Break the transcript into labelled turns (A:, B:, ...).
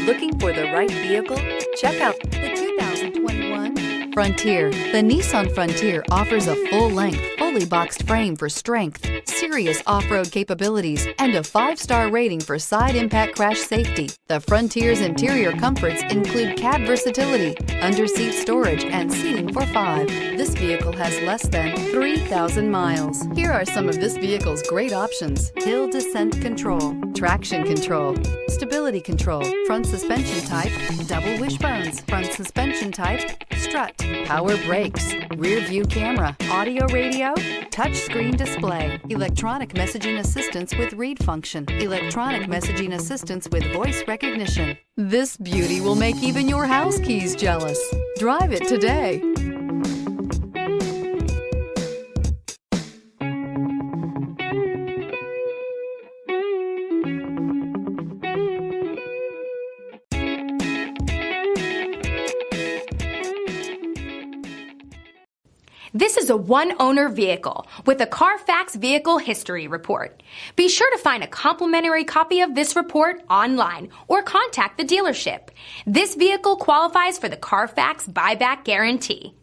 A: Looking for the right vehicle? Check out the 2021 Frontier. The Nissan Frontier offers a full-length, fully boxed frame for strength, serious off-road capabilities, and a 5-star rating for side impact crash safety. The Frontier's interior comforts include cab versatility, under-seat storage, and seating for 5. This vehicle has less than 3,000 miles. Here are some of this vehicle's great options: hill descent control, traction control, stability control, front suspension type, double wishbones, front suspension type, strut, power brakes, rear view camera, audio radio, touch screen display, electronic messaging assistance with read function, electronic messaging assistance with voice recognition. This beauty will make even your house keys jealous. Drive it today.
B: This is a one-owner vehicle with a Carfax Vehicle History Report. Be sure to find a complimentary copy of this report online or contact the dealership. This vehicle qualifies for the Carfax Buyback Guarantee.